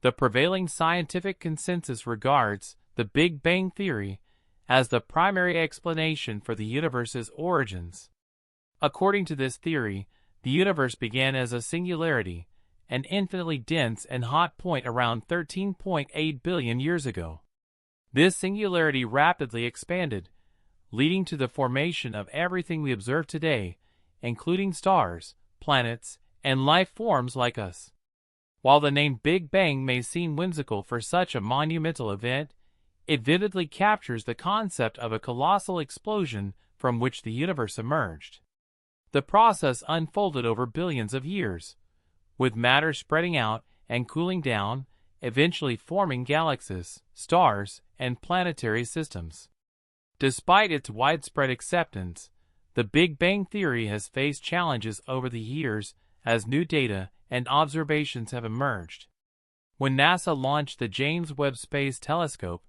The prevailing scientific consensus regards the Big Bang Theory as the primary explanation for the universe's origins. According to this theory, the universe began as a singularity, an infinitely dense and hot point around 13.8 billion years ago. This singularity rapidly expanded, leading to the formation of everything we observe today, including stars, planets, and life forms like us. While the name Big Bang may seem whimsical for such a monumental event, it vividly captures the concept of a colossal explosion from which the universe emerged. The process unfolded over billions of years, with matter spreading out and cooling down, eventually forming galaxies, stars, and planetary systems. Despite its widespread acceptance, the Big Bang Theory has faced challenges over the years as new data and observations have emerged. When NASA launched the James Webb Space Telescope,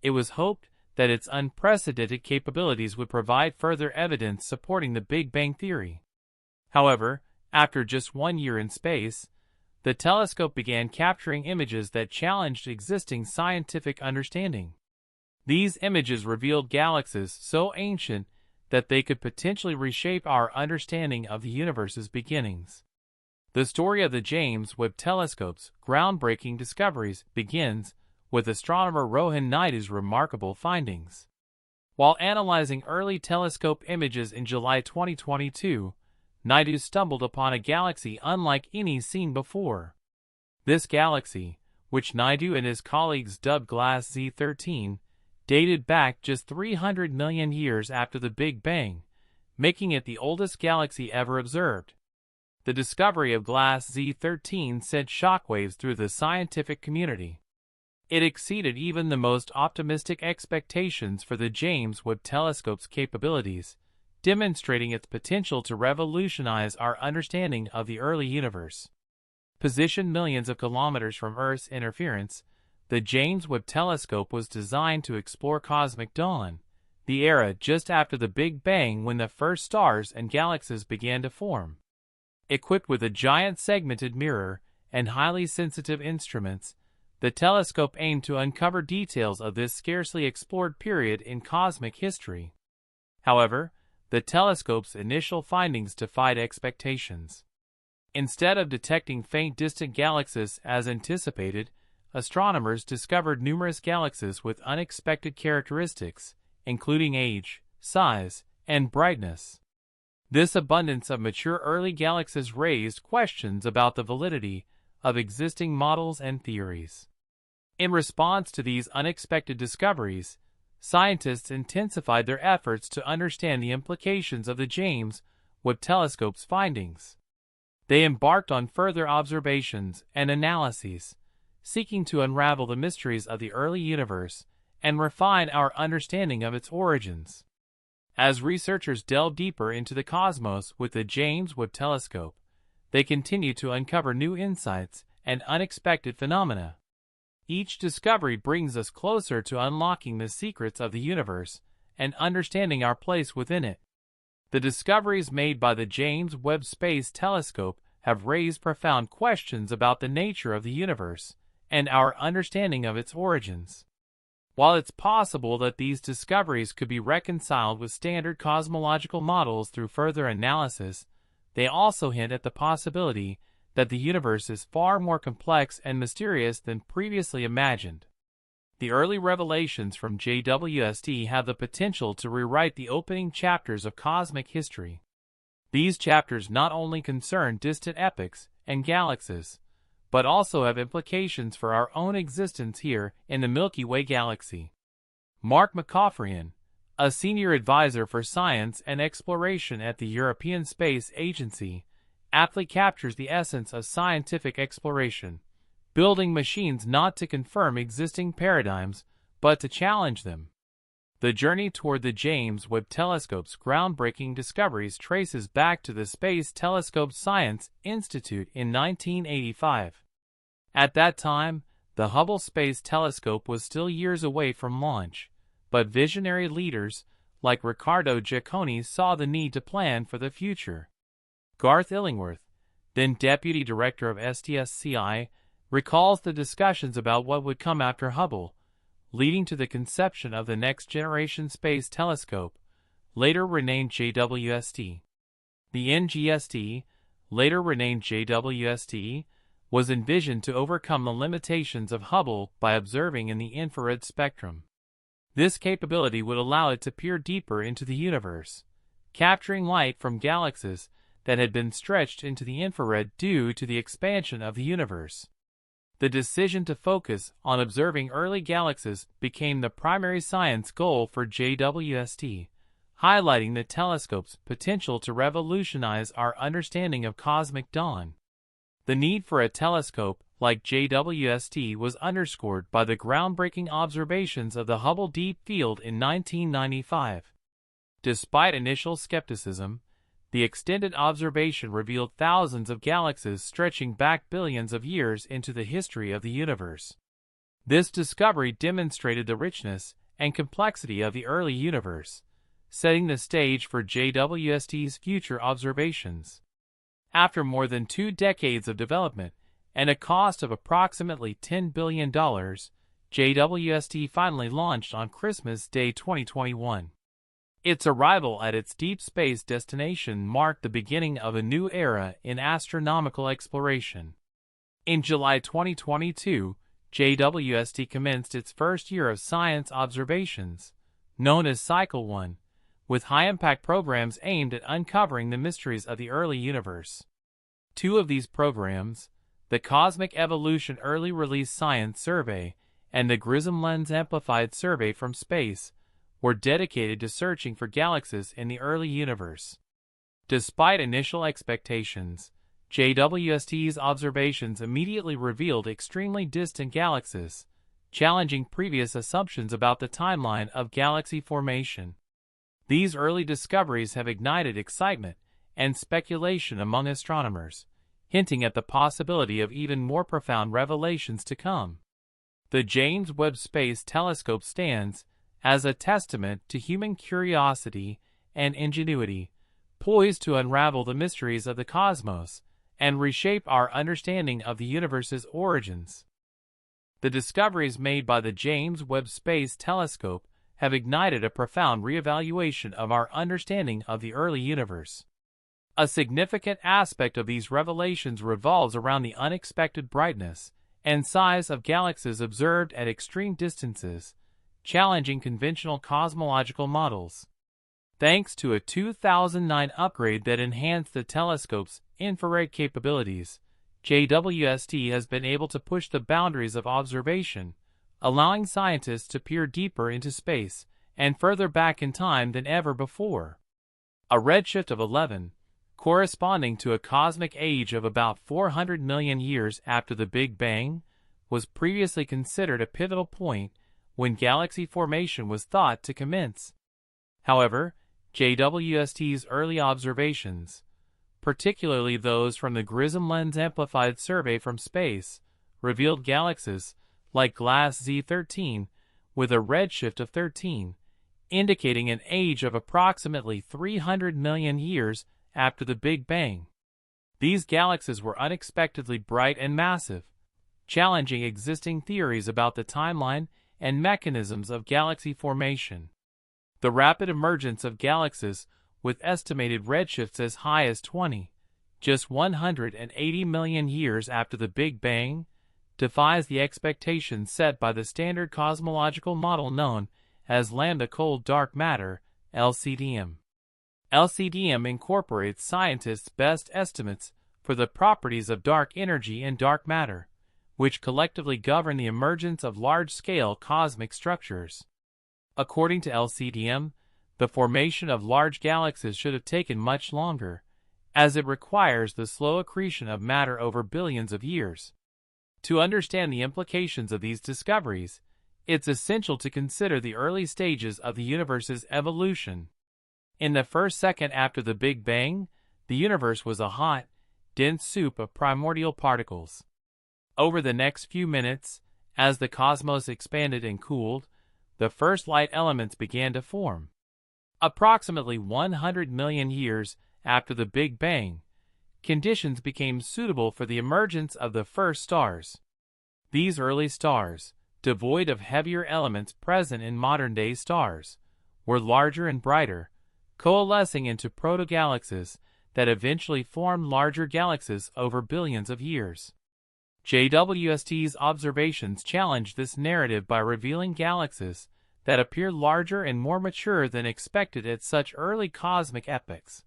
it was hoped that its unprecedented capabilities would provide further evidence supporting the Big Bang Theory. However, after just 1 year in space, the telescope began capturing images that challenged existing scientific understanding. These images revealed galaxies so ancient that they could potentially reshape our understanding of the universe's beginnings. The story of the James Webb Telescope's groundbreaking discoveries begins with astronomer Rohan Naidu's remarkable findings. While analyzing early telescope images in July 2022, Naidu stumbled upon a galaxy unlike any seen before. This galaxy, which Naidu and his colleagues dubbed Glass Z13, dated back just 300 million years after the Big Bang, making it the oldest galaxy ever observed. The discovery of Glass Z13 sent shockwaves through the scientific community. It exceeded even the most optimistic expectations for the James Webb Telescope's capabilities, demonstrating its potential to revolutionize our understanding of the early universe. Positioned millions of kilometers from Earth's interference, the James Webb Telescope was designed to explore cosmic dawn, the era just after the Big Bang when the first stars and galaxies began to form. Equipped with a giant segmented mirror and highly sensitive instruments, the telescope aimed to uncover details of this scarcely explored period in cosmic history. However, the telescope's initial findings defied expectations. Instead of detecting faint distant galaxies as anticipated, astronomers discovered numerous galaxies with unexpected characteristics, including age, size, and brightness. This abundance of mature early galaxies raised questions about the validity of existing models and theories. In response to these unexpected discoveries, scientists intensified their efforts to understand the implications of the James Webb Telescope's findings. They embarked on further observations and analyses, seeking to unravel the mysteries of the early universe and refine our understanding of its origins. As researchers delve deeper into the cosmos with the James Webb Telescope, they continue to uncover new insights and unexpected phenomena. Each discovery brings us closer to unlocking the secrets of the universe and understanding our place within it. The discoveries made by the James Webb Space Telescope have raised profound questions about the nature of the universe and our understanding of its origins. While it's possible that these discoveries could be reconciled with standard cosmological models through further analysis, they also hint at the possibility that the universe is far more complex and mysterious than previously imagined. The early revelations from JWST have the potential to rewrite the opening chapters of cosmic history. These chapters not only concern distant epochs and galaxies, but also have implications for our own existence here in the Milky Way galaxy. Mark McCaffrey, a senior advisor for science and exploration at the European Space Agency, aptly captures the essence of scientific exploration, building machines not to confirm existing paradigms, but to challenge them. The journey toward the James Webb Telescope's groundbreaking discoveries traces back to the Space Telescope Science Institute in 1985. At that time, the Hubble Space Telescope was still years away from launch, but visionary leaders like Riccardo Giacconi saw the need to plan for the future. Garth Illingworth, then deputy director of STSCI, recalls the discussions about what would come after Hubble, leading to the conception of the Next Generation Space Telescope, later renamed JWST. The NGST, later renamed JWST, was envisioned to overcome the limitations of Hubble by observing in the infrared spectrum. This capability would allow it to peer deeper into the universe, capturing light from galaxies that had been stretched into the infrared due to the expansion of the universe. The decision to focus on observing early galaxies became the primary science goal for JWST, highlighting the telescope's potential to revolutionize our understanding of cosmic dawn. The need for a telescope like JWST was underscored by the groundbreaking observations of the Hubble Deep Field in 1995. Despite initial skepticism, the extended observation revealed thousands of galaxies stretching back billions of years into the history of the universe. This discovery demonstrated the richness and complexity of the early universe, setting the stage for JWST's future observations. After more than 2 decades of development and a cost of approximately $10 billion, JWST finally launched on Christmas Day 2021. Its arrival at its deep space destination marked the beginning of a new era in astronomical exploration. In July 2022, JWST commenced its first year of science observations, known as Cycle 1, with high-impact programs aimed at uncovering the mysteries of the early universe. 2 of these programs, the Cosmic Evolution Early Release Science Survey and the GRISM Lens Amplified Survey from Space, were dedicated to searching for galaxies in the early universe. Despite initial expectations, JWST's observations immediately revealed extremely distant galaxies, challenging previous assumptions about the timeline of galaxy formation. These early discoveries have ignited excitement and speculation among astronomers, hinting at the possibility of even more profound revelations to come. The James Webb Space Telescope stands as a testament to human curiosity and ingenuity, poised to unravel the mysteries of the cosmos and reshape our understanding of the universe's origins. The discoveries made by the James Webb Space Telescope have ignited a profound reevaluation of our understanding of the early universe. A significant aspect of these revelations revolves around the unexpected brightness and size of galaxies observed at extreme distances, challenging conventional cosmological models. Thanks to a 2009 upgrade that enhanced the telescope's infrared capabilities, JWST has been able to push the boundaries of observation, allowing scientists to peer deeper into space and further back in time than ever before. A redshift of 11, corresponding to a cosmic age of about 400 million years after the Big Bang, was previously considered a pivotal point when galaxy formation was thought to commence. However, JWST's early observations, particularly those from the GRISM Lens Amplified Survey from Space, revealed galaxies like Glass Z13 with a redshift of 13, indicating an age of approximately 300 million years after the Big Bang. These galaxies were unexpectedly bright and massive, challenging existing theories about the timeline and mechanisms of galaxy formation. The rapid emergence of galaxies with estimated redshifts as high as 20, just 180 million years after the Big Bang, defies the expectations set by the standard cosmological model known as lambda cold dark matter, LCDM. LCDM incorporates scientists' best estimates for the properties of dark energy and dark matter, which collectively govern the emergence of large-scale cosmic structures. According to LCDM, the formation of large galaxies should have taken much longer, as it requires the slow accretion of matter over billions of years. To understand the implications of these discoveries, it's essential to consider the early stages of the universe's evolution. In the first second after the Big Bang, the universe was a hot, dense soup of primordial particles. Over the next few minutes, as the cosmos expanded and cooled, the first light elements began to form. Approximately 100 million years after the Big Bang, conditions became suitable for the emergence of the first stars. These early stars, devoid of heavier elements present in modern-day stars, were larger and brighter, coalescing into protogalaxies that eventually formed larger galaxies over billions of years. JWST's observations challenge this narrative by revealing galaxies that appear larger and more mature than expected at such early cosmic epochs.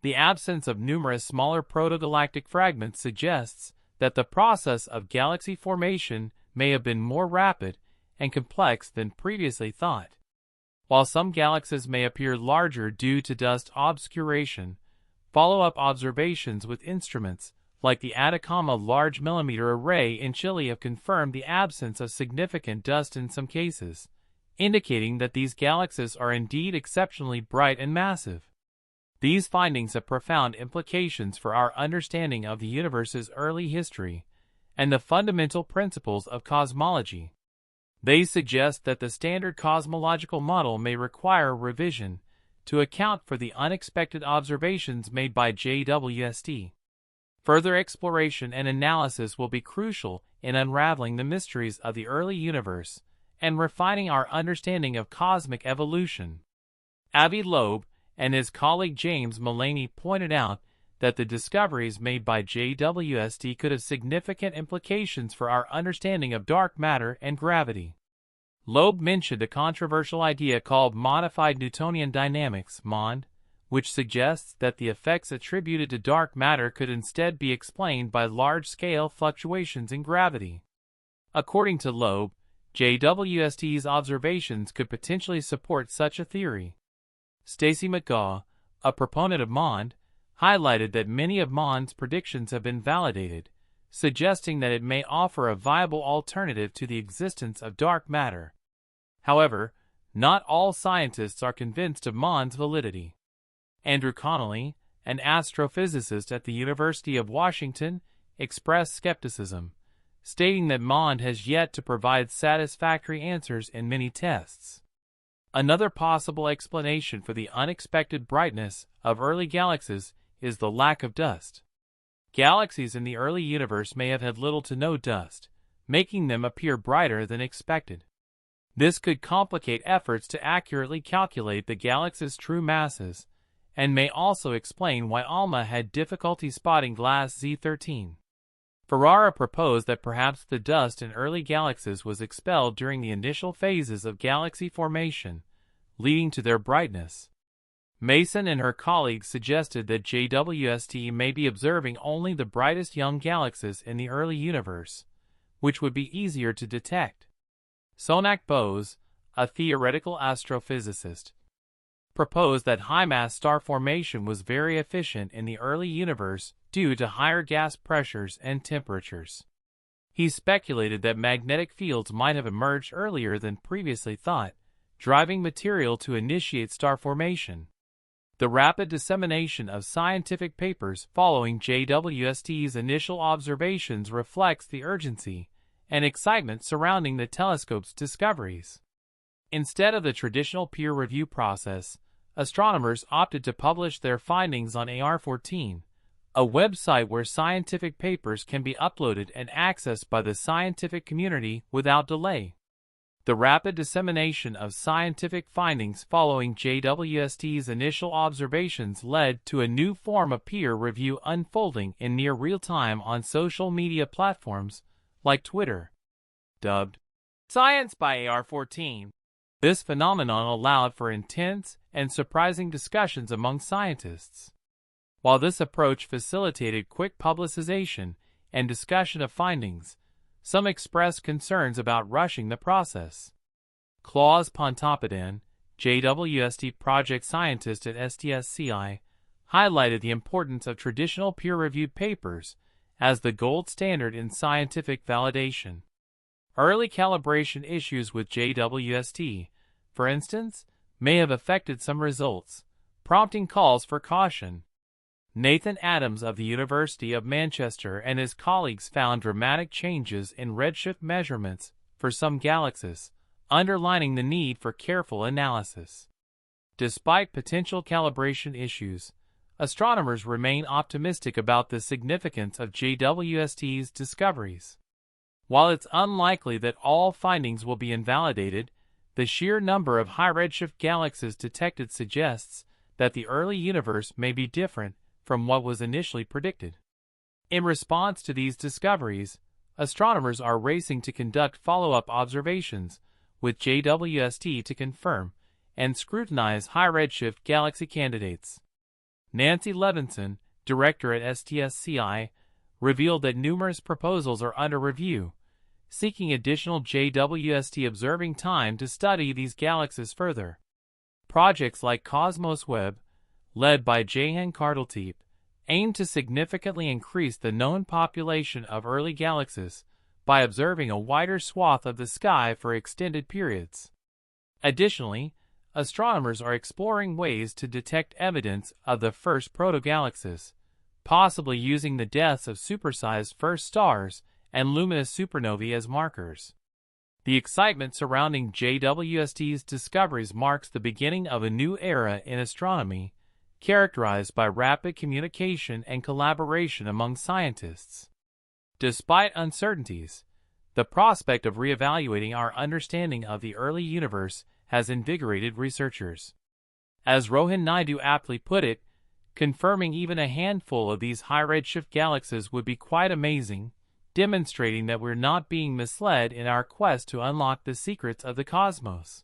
The absence of numerous smaller protogalactic fragments suggests that the process of galaxy formation may have been more rapid and complex than previously thought. While some galaxies may appear larger due to dust obscuration, follow-up observations with instruments like the Atacama Large Millimeter Array in Chile have confirmed the absence of significant dust in some cases, indicating that these galaxies are indeed exceptionally bright and massive. These findings have profound implications for our understanding of the universe's early history and the fundamental principles of cosmology. They suggest that the standard cosmological model may require revision to account for the unexpected observations made by JWST. Further exploration and analysis will be crucial in unraveling the mysteries of the early universe and refining our understanding of cosmic evolution. Avi Loeb and his colleague James Mullaney pointed out that the discoveries made by JWST could have significant implications for our understanding of dark matter and gravity. Loeb mentioned a controversial idea called modified Newtonian dynamics (MOND), which suggests that the effects attributed to dark matter could instead be explained by large-scale fluctuations in gravity. According to Loeb, JWST's observations could potentially support such a theory. Stacy McGaugh, a proponent of MOND, highlighted that many of MOND's predictions have been validated, suggesting that it may offer a viable alternative to the existence of dark matter. However, not all scientists are convinced of MOND's validity. Andrew Connolly, an astrophysicist at the University of Washington, expressed skepticism, stating that MOND has yet to provide satisfactory answers in many tests. Another possible explanation for the unexpected brightness of early galaxies is the lack of dust. Galaxies in the early universe may have had little to no dust, making them appear brighter than expected. This could complicate efforts to accurately calculate the galaxy's true masses, and may also explain why ALMA had difficulty spotting glass Z13. Ferrara proposed that perhaps the dust in early galaxies was expelled during the initial phases of galaxy formation, leading to their brightness. Mason and her colleagues suggested that JWST may be observing only the brightest young galaxies in the early universe, which would be easier to detect. Sonak Bose, a theoretical astrophysicist, proposed that high-mass star formation was very efficient in the early universe due to higher gas pressures and temperatures. He speculated that magnetic fields might have emerged earlier than previously thought, driving material to initiate star formation. The rapid dissemination of scientific papers following JWST's initial observations reflects the urgency and excitement surrounding the telescope's discoveries. Instead of the traditional peer review process, astronomers opted to publish their findings on AR-14, a website where scientific papers can be uploaded and accessed by the scientific community without delay. The rapid dissemination of scientific findings following JWST's initial observations led to a new form of peer review unfolding in near real time on social media platforms like Twitter. Dubbed Science by AR-14, this phenomenon allowed for intense and surprising discussions among scientists. While this approach facilitated quick publicization and discussion of findings, some expressed concerns about rushing the process. Klaus Pontoppidan, JWST project scientist at STSCI, highlighted the importance of traditional peer-reviewed papers as the gold standard in scientific validation. Early calibration issues with JWST, for instance, may have affected some results, prompting calls for caution. Nathan Adams of the University of Manchester and his colleagues found dramatic changes in redshift measurements for some galaxies, underlining the need for careful analysis. Despite potential calibration issues, astronomers remain optimistic about the significance of JWST's discoveries. While it's unlikely that all findings will be invalidated, the sheer number of high-redshift galaxies detected suggests that the early universe may be different from what was initially predicted. In response to these discoveries, astronomers are racing to conduct follow-up observations with JWST to confirm and scrutinize high-redshift galaxy candidates. Nancy Levinson, director at STSCI, revealed that numerous proposals are under review, seeking additional JWST observing time to study these galaxies further. Projects like Cosmos Webb, led by Jehan Karteltepe, aim to significantly increase the known population of early galaxies by observing a wider swath of the sky for extended periods. Additionally, astronomers are exploring ways to detect evidence of the first protogalaxies, possibly using the deaths of supersized first stars and luminous supernovae as markers. The excitement surrounding JWST's discoveries marks the beginning of a new era in astronomy, characterized by rapid communication and collaboration among scientists. Despite uncertainties, the prospect of reevaluating our understanding of the early universe has invigorated researchers. As Rohan Naidu aptly put it, confirming even a handful of these high-redshift galaxies would be quite amazing, demonstrating that we're not being misled in our quest to unlock the secrets of the cosmos.